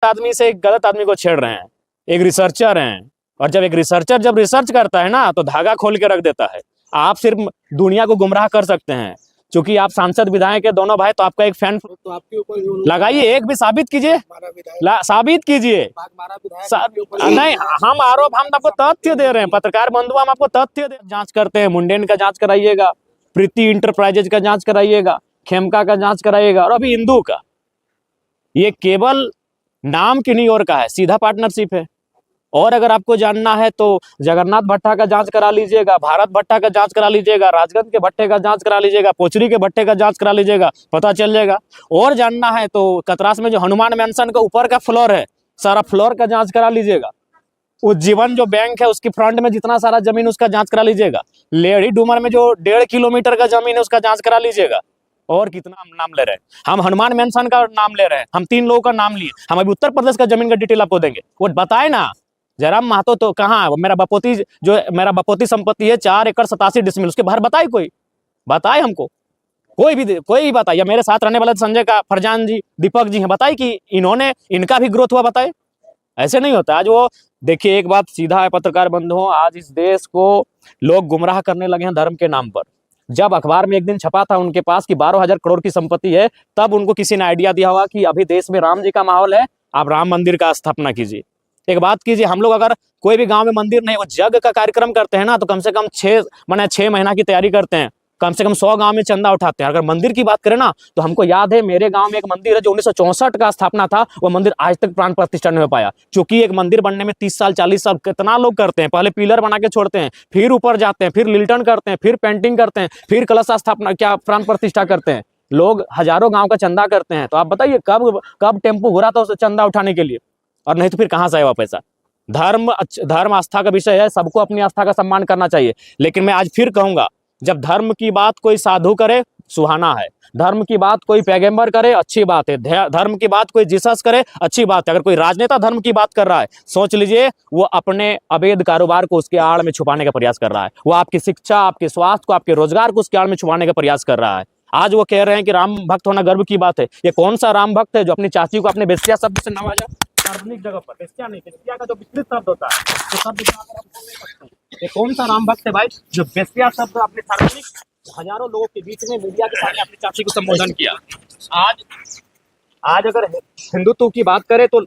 आदमी से एक गलत आदमी को छेड़ रहे हैं, एक रिसर्चर हैं, और जब एक रिसर्चर जब रिसर्च करता है ना तो धागा खोल के रख देता है। आप सिर्फ दुनिया को गुमराह कर सकते हैं, क्योंकि आप सांसद विधायक के दोनों भाई, तो आपका एक फैन तो आपके ऊपर लगाइए, एक भी साबित कीजिए, साबित कीजिए। नहीं, हम आरोप, हम आपको तथ्य दे रहे हैं, पत्रकार बंधु, हम आपको तथ्य जांच करते हैं। मुंडेन का जांच कराइएगा, प्रीति इंटरप्राइजेज का जांच कराइएगा, खेमका का जांच कराइएगा, और अभी इंदू का। ये केवल नाम किन्हीं और का है, सीधा पार्टनरशिप है। और अगर आपको जानना है तो जगन्नाथ भट्टा का जांच करा लीजिएगा, भारत भट्टा का जांच करा लीजिएगा, राजगंज के भट्टे का जांच करा लीजिएगा, पोचरी के भट्टे का जांच करा लीजिएगा, पता चल जाएगा। और जानना है तो कतरास में जो हनुमान मैंसन का ऊपर का फ्लोर है, सारा फ्लोर का जांच करा लीजिएगा। उज्जीवन जो बैंक है उसकी फ्रंट में जितना सारा जमीन, उसका जांच करा लीजिएगा। लेडी डूमर में जो 1.5 किलोमीटर का जमीन है उसका जांच करा लीजिएगा। और कितना हम नाम ले रहे हैं, हम हनुमान मैंसन का नाम ले रहे हैं, हम 3 लोगों का नाम लिए। हम अभी उत्तर प्रदेश का जमीन का डिटेल आपको देंगे, वो बताए ना। जयराम महतो तो कहाँ है, मेरा बपोती संपत्ति है 4 एकड़ 87 डिसमिल, उसके बाहर बताए, कोई बताए हमको, कोई भी बताए। या मेरे साथ रहने वाले संजय का फरजान जी, दीपक जी हैं, बताए कि इन्होंने, इनका भी ग्रोथ हुआ, बताए। ऐसे नहीं होता। आज वो देखिए, एक बात सीधा है पत्रकार बंधुओं, आज इस देश को लोग गुमराह करने लगे हैं धर्म के नाम पर। जब अखबार में एक दिन छपा था उनके पास कि 12,000 करोड़ की संपत्ति है, तब उनको किसी ने आइडिया दिया होगा कि अभी देश में राम जी का माहौल है, आप राम मंदिर का स्थापना कीजिए। एक बात कीजिए, हम लोग अगर कोई भी गांव में मंदिर नहीं, वो यज्ञ का कार्यक्रम करते हैं ना, तो कम से कम 6 महीना की तैयारी करते हैं, कम से कम 100 गांव में चंदा उठाते हैं। अगर मंदिर की बात करें ना, तो हमको याद है मेरे गांव में एक मंदिर है जो 1964 का स्थापना था, वो मंदिर आज तक प्राण प्रतिष्ठा नहीं हो पाया। क्योंकि एक मंदिर बनने में 30 साल 40 साल कितना लोग करते हैं, पहले पिलर बना के छोड़ते हैं, फिर ऊपर जाते हैं, फिर लिल्टन करते हैं, फिर पेंटिंग करते हैं, फिर कलश स्थापना क्या प्राण प्रतिष्ठा करते हैं। लोग हजारों गाँव का चंदा करते हैं। तो आप बताइए कब टेम्पो घुरा था उस चंदा उठाने के लिए, और नहीं तो फिर कहाँ से आया पैसा। धर्म आस्था का विषय है, सबको अपनी आस्था का सम्मान करना चाहिए। लेकिन मैं आज फिर कहूंगा, जब धर्म की बात कोई साधु करे, सुहाना है। धर्म की बात कोई पैगंबर करे, अच्छी बात है। धर्म की बात कोई जीसस करे, अच्छी बात है। अगर कोई राजनेता धर्म की बात कर रहा है, सोच लीजिए वो अपने अवैध कारोबार को उसके आड़ में छुपाने का प्रयास कर रहा है। वो आपकी शिक्षा, आपके स्वास्थ्य को, आपके रोजगार को उसके आड़ में छुपाने का प्रयास कर रहा है। आज वो कह रहे हैं कि राम भक्त होना गर्व की बात है। ये कौन सा राम भक्त है जो अपनी चाची को अपने बेस्या शब्द से नवाजा, सार्वजनिक जगह पर? बेस्या नहीं, बेस्या का जो विकृत शब्द होता है, तो शब्द ये कौन सा राम भक्त है भाई जो बेस्या शब्द अपने सार्वजनिक हजारों लोगों के बीच में मीडिया के सामने अपनी चाची को संबोधन किया? आज अगर हिंदुत्व की बात करें तो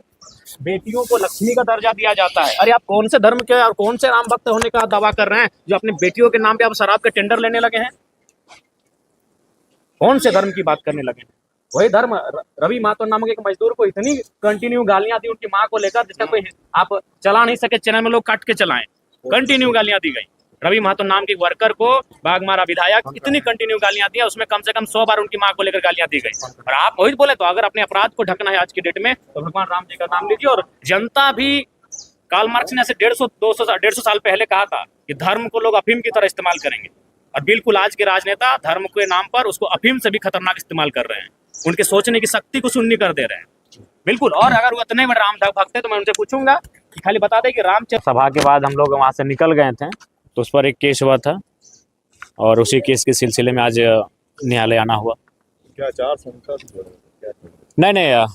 बेटियों को लक्ष्मी का दर्जा दिया जाता है। अरे आप कौन से धर्म के और कौन से राम भक्त होने का दावा कर रहे हैं जो अपने बेटियों के नाम पे आप शराब के टेंडर लेने लगे हैं? कौन से धर्म की बात करने लगे हैं? वही धर्म। रवि महतो नामक एक मजदूर को इतनी कंटिन्यू गालियां दी उनकी मां को लेकर, जिसका कोई आप चला नहीं सके, चैनल में लोग काट के चलाएं, कंटिन्यू गालियां दी गई। रवि महतो नाम के वर्कर को बागमारा विधायक इतनी कंटिन्यू गालियां दिया, उसमें कम से कम 100 बार उनकी मां को लेकर गालियां दी गई। और आप वही बोले, तो अगर अपने अपराध को ढकना है आज की डेट में, तो भगवान राम जी का नाम लीजिए। और जनता भी, कार्ल मार्क्स ने ऐसे 150 साल पहले कहा था कि धर्म को लोग अफीम की तरह इस्तेमाल करेंगे, और बिल्कुल आज के राजनेता धर्म के नाम पर उसको अफीम से भी खतरनाक इस्तेमाल कर रहे हैं। उनके सोचने की शक्ति को शून्य कर दे रहे हैं, बिल्कुल। और अगर वो इतने बड़े राम भक्त है तो मैं उनसे पूछूंगा कि खाली बता दें कि रामचंद्र सभा के बाद हम लोग वहां से निकल गए थे, तो उस पर एक केस हुआ था, और उसी केस के सिलसिले में आज न्यायालय आना हुआ। क्या चार संसद? नहीं,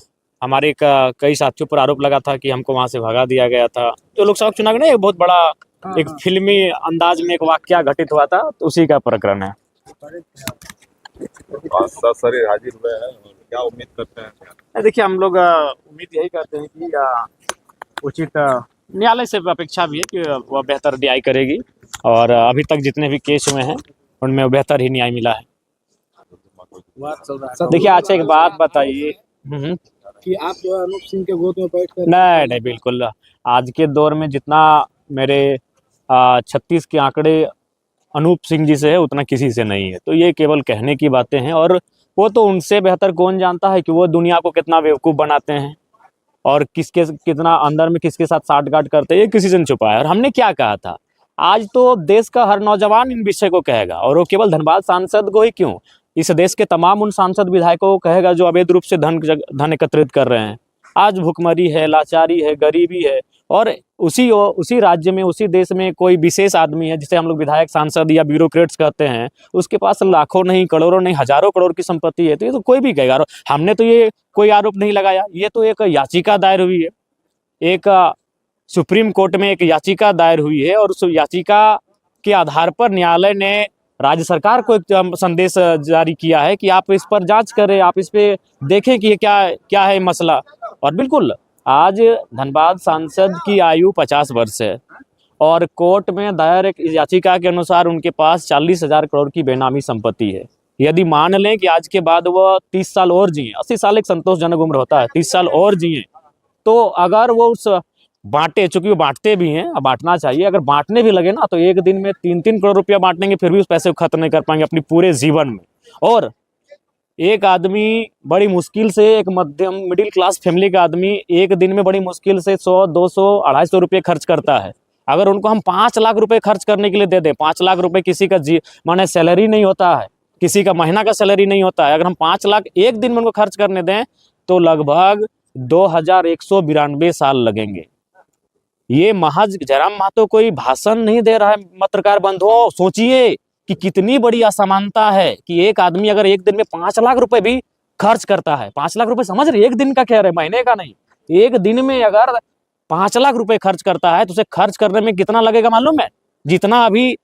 हमारे कई साथियों पर आरोप लगा था कि हमको वहां से भगा दिया गया था। जो लोकसभा चुनाव में बहुत बड़ा एक फिल्मी अंदाज में एक वाकया घटित हुआ था, तो उसी का प्रकरण है। हाजिर हुए हैं, क्या उम्मीद करते हैं? देखिए, हम लोग उम्मीद यही करते हैं कि उचित न्यायालय से अपेक्षा भी है कि वह बेहतर न्याय करेगी, और अभी तक जितने भी केस हुए हैं उनमें बेहतर ही न्याय मिला है। देखिए, अच्छा एक बात बताइए कि आप जो है अनूप सिंह के गोद में बैठ कर? नहीं, बिल्कुल। आज के दौर में जितना मेरे 36 के आंकड़े अनूप सिंह जी से है, उतना किसी से नहीं है। तो ये केवल कहने की बातें हैं, और वो तो उनसे बेहतर कौन जानता है कि वो दुनिया को कितना बेवकूफ़ बनाते हैं, और कितना अंदर में किसके साथ साठगांठ करते हैं, ये किसी से नहीं छुपा है। और हमने क्या कहा था, आज तो देश का हर नौजवान इन विषय को कहेगा, और वो केवल धनबाद सांसद को ही क्यों, इस देश के तमाम उन सांसद विधायकों को कहेगा जो अवैध रूप से धन एकत्रित कर रहे हैं। आज भुखमरी है, लाचारी है, गरीबी है, और उसी राज्य में, उसी देश में कोई विशेष आदमी है जिसे हम लोग विधायक, सांसद या ब्यूरोक्रेट्स कहते हैं, उसके पास लाखों नहीं, करोड़ों नहीं, हजारों करोड़ की संपत्ति है। तो ये तो कोई भी कहेगा। हमने तो ये कोई आरोप नहीं लगाया, ये तो एक याचिका दायर हुई है, एक सुप्रीम कोर्ट में एक याचिका दायर हुई है, और उस याचिका के आधार पर न्यायालय ने राज्य सरकार को एक संदेश जारी किया है कि आप इस पर जांच करें, आप इस पे देखें कि ये क्या है मसला। और बिल्कुल आज धनबाद सांसद की आयु 50 वर्ष है, और कोर्ट में दायर एक याचिका के अनुसार उनके पास 40,000 करोड़ की बेनामी संपत्ति है। यदि मान लें कि आज के बाद वह 30 साल और जिए, 80 साल एक संतोषजनक उम्र होता है, 30 साल और जिए, तो अगर वो उस बांटे, चूंकि वो बांटते भी हैं, अब बांटना चाहिए, अगर बांटने भी लगे ना तो एक दिन में 3-3 करोड़ रुपया बांटेंगे, फिर भी उस पैसे को खत्म नहीं कर पाएंगे अपनी पूरे जीवन में। और एक आदमी बड़ी मुश्किल से, एक मध्यम मिडिल क्लास फैमिली का आदमी एक दिन में बड़ी मुश्किल से 100, 200, 250 रुपये खर्च करता है। अगर उनको हम 5 लाख रुपए खर्च करने के लिए दे दें, 5 लाख रुपए किसी का माने सैलरी नहीं होता है, किसी का महीना का सैलरी नहीं होता है, अगर हम 5 लाख एक दिन में उनको खर्च करने दें तो लगभग 2192 साल लगेंगे। ये महज जयराम महतो कोई भाषण नहीं दे रहा है पत्रकार बंधुओं, सोचिए कि कितनी बड़ी असमानता है कि एक आदमी अगर एक दिन में 5 लाख रुपए भी खर्च करता है, 5 लाख रुपए समझ रहे, एक दिन का कह रहे, महीने का नहीं, एक दिन में अगर 5 लाख रुपए खर्च करता है तो उसे खर्च करने में कितना लगेगा मालूम है? जितना अभी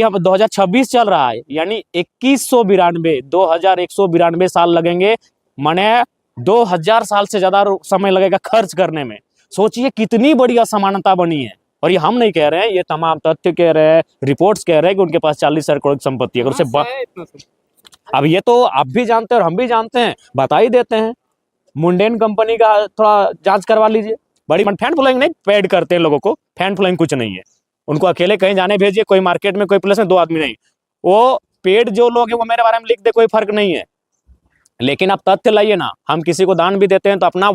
हम 2026 चल रहा है, यानी 2192 साल लगेंगे, माने 2000 साल से ज्यादा समय लगेगा खर्च करने में। सोचिए कितनी बड़ी असमानता बनी है। और ये हम नहीं कह रहे हैं, ये तमाम तथ्य कह रहे हैं, रिपोर्ट्स कह रहे हैं कि उनके पास 40,000 करोड़ की संपत्ति है। अगर उसे अब ये तो आप भी जानते हैं और हम भी जानते हैं, बता ही देते हैं। मुंडेन कंपनी का थोड़ा जांच करवा लीजिए। बड़ी फैन फॉलोइंग नहीं पेड करते हैं लोगों को, फैन फॉलोइंग कुछ नहीं है। उनको अकेले कहीं जाने भेजिए, कोई मार्केट में, कोई प्लेस में 2 आदमी नहीं, वो पेड जो लोग हैं वो मेरे बारे में लिख दे, कोई फर्क नहीं है। लेकिन आप तथ्य लाइए ना। हम किसी को दान भी देते हैं तो अपना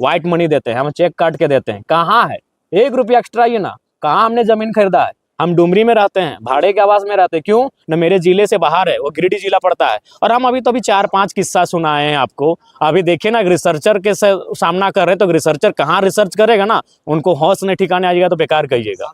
व्हाइट मनी देते हैं, हम चेक काट के देते हैं। कहाँ है 1 रुपया एक्स्ट्रा? ये ना, कहाँ हमने जमीन खरीदा है? हम डुमरी में रहते हैं, भाड़े के आवास में रहते हैं। क्यों न? मेरे जिले से बाहर है, वो गिरिडीह जिला पड़ता है। और हम अभी 4-5 किस्सा सुनाए हैं आपको। अभी देखिए ना, रिसर्चर के सामना कर रहे हैं, तो रिसर्चर कहाँ रिसर्च करेगा ना, उनको होश नहीं ठिकाने आ जाएगा तो बेकार कहिएगा।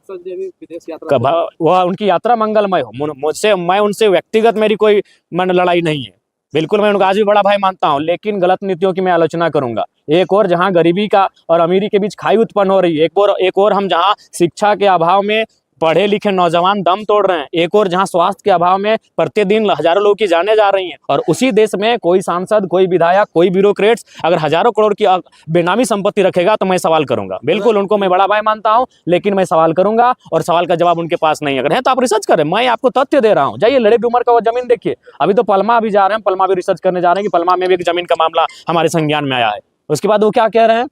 वह उनकी यात्रा मंगलमय हो। मुझसे, मैं उनसे व्यक्तिगत मेरी कोई लड़ाई नहीं है, बिल्कुल मैं उनको आज भी बड़ा भाई मानता हूं, लेकिन गलत नीतियों की मैं आलोचना करूंगा। एक और जहां गरीबी का और अमीरी के बीच खाई उत्पन्न हो रही है, एक और हम जहां शिक्षा के अभाव में पढ़े लिखे नौजवान दम तोड़ रहे हैं, एक और जहां स्वास्थ्य के अभाव में प्रतिदिन हजारों लोगों की जानें जा रही हैं, और उसी देश में कोई सांसद, कोई विधायक, कोई ब्यूरोक्रेट्स अगर हजारों करोड़ की बेनामी संपत्ति रखेगा तो मैं सवाल करूंगा। बिल्कुल उनको मैं बड़ा भाई मानता हूं, लेकिन मैं सवाल करूंगा, और सवाल का जवाब उनके पास नहीं अगर है तो आप रिसर्च करें। मैं आपको तथ्य दे रहा हूं, जाइए लड़े डूमर का वो जमीन देखिए। अभी तो पलमा अभी जा रहे हैं, पलमा भी रिसर्च करने जा रहे हैं कि पलमा में भी एक जमीन का मामला हमारे संज्ञान में आया है। उसके बाद वो क्या कह रहे हैं,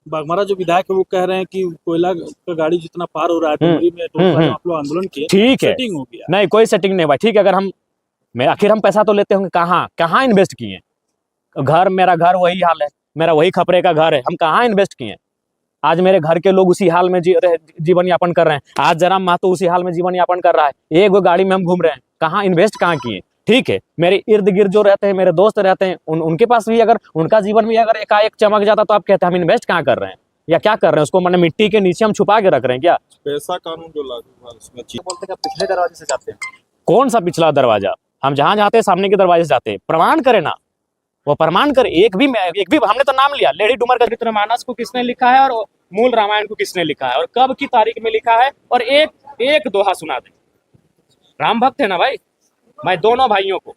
बागमारा जो विधायक है वो कह रहे हैं कि कोयला का गाड़ी जितना पार हो रहा है डुमरी में, तो आप लोग आंदोलन किए, ठीक है, सेटिंग हो गया। नहीं कोई सेटिंग नहीं भाई, ठीक है। अगर आखिर हम पैसा तो लेते होंगे, कहाँ इन्वेस्ट किए? मेरा घर वही हाल है, मेरा वही खपरे का घर है, हम कहाँ इन्वेस्ट किए? आज मेरे घर के लोग उसी हाल में जीवन यापन कर रहे हैं। आज जयराम महतो उसी हाल में जीवन यापन कर रहा है। एक वो गाड़ी में हम घूम रहे हैं, कहाँ इन्वेस्ट कहाँ किए? ठीक है, मेरे इर्द गिर्द जो रहते हैं, मेरे दोस्त रहते हैं, उनके पास भी अगर उनका जीवन भी अगर एकाएक चमक जाता तो आप कहते हैं हम इन्वेस्ट कहाँ कर रहे हैं या क्या कर रहे हैं? उसको मैंने मिट्टी के नीचे हम छुपा के रख रहे हैं क्या? पैसा कानून जो लागू हुआ उसमें बोलते हैं पिछले दरवाजे से जाते हैं। कौन सा पिछला दरवाजा? हम जहां जाते हैं सामने के दरवाजे से जाते हैं। प्रमाण करे ना, वो प्रमाण करे। एक भी हमने तो नाम लिया, लेडी डूमर का चरित्रमानस को किसने लिखा है और मूल रामायण को किसने लिखा है और कब की तारीख में लिखा है, और एक दोहा सुना दे। राम भक्त है ना भाई, मैं दोनों भाइयों को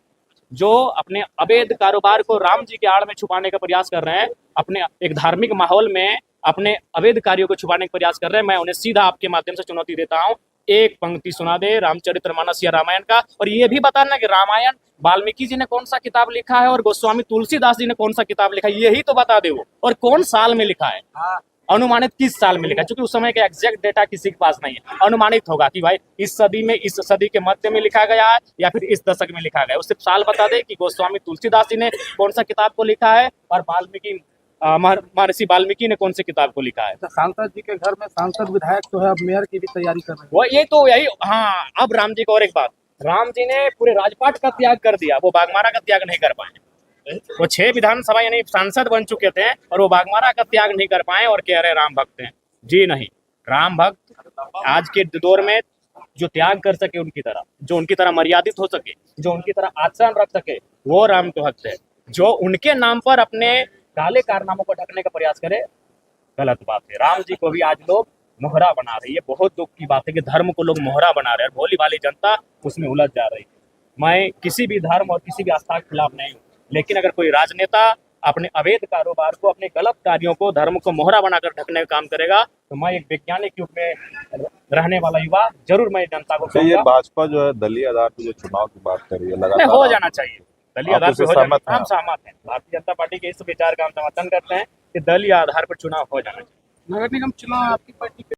जो अपने अवैध कारोबार को राम जी के आड़ में छुपाने का प्रयास कर रहे हैं, अपने एक धार्मिक माहौल में अपने अवैध कार्यों को छुपाने का प्रयास कर रहे हैं, मैं उन्हें सीधा आपके माध्यम से चुनौती देता हूं, एक पंक्ति सुना दे रामचरितमानस या रामायण का, और ये भी बताना कि रामायण वाल्मीकि जी ने कौन सा किताब लिखा है और गोस्वामी तुलसीदास जी ने कौन सा किताब लिखा है, यही तो बता दे वो, और कौन साल में लिखा है, अनुमानित किस साल में लिखा है। क्योंकि उस समय का एग्जैक्ट डेटा किसी के पास नहीं है, अनुमानित होगा कि भाई इस सदी में, इस सदी के मध्य में लिखा गया है या फिर इस दशक में लिखा गया है। उससे साल बता दे कि गोस्वामी तुलसीदास जी ने कौन सा किताब को लिखा है और महर्षि वाल्मीकि ने कौन से किताब को लिखा है। सांसद जी के घर में सांसद विधायक जो है अब मेयर की भी तैयारी कर रहे हैं। वो ये तो यही, हाँ। अब राम जी को और एक बात, राम जी ने पूरे राजपाट का त्याग कर दिया, वो बागमारा का त्याग नहीं कर पाए। वो 6 विधानसभा यानी सांसद बन चुके थे और वो बाघमारा का त्याग नहीं कर पाए और कह रहे राम भक्त हैं। जी नहीं, राम भक्त आज के दौर में जो त्याग कर सके उनकी तरह, जो उनकी तरह मर्यादित हो सके, जो उनकी तरह आचरण रख सके, वो राम के भक्त है। जो उनके नाम पर अपने काले कारनामों को ढकने का प्रयास करे, गलत बात है। राम जी को भी आज लोग मोहरा बना रही है। बहुत दुख की बात है कि धर्म को लोग मोहरा बना रहे हैं, भोली भाली जनता उसमें उलझ जा रही है। मैं किसी भी धर्म और किसी भी आस्था के खिलाफ नहीं हूँ, लेकिन अगर कोई राजनेता अपने अवैध कारोबार को, अपने गलत कार्यों को, धर्म को मोहरा बनाकर ढकने का काम करेगा, तो मैं एक वैज्ञानिक युग में रहने वाला युवा जरूर मैं जनता को तो ये कहूंगा, भाजपा जो है दलीय आधार पे जो चुनाव की बात कर रही है नहीं, लगातार हो जाना चाहिए। दलीय आप आधार पे इससे हो जाना, सहमत हैं? हम सहमत हैं। भारतीय जनता पार्टी के इस विचार का हम समर्थन करते हैं कि दलीय आधार पर चुनाव हो जाना चाहिए। नगर निगम चुनाव आपकी पार्टी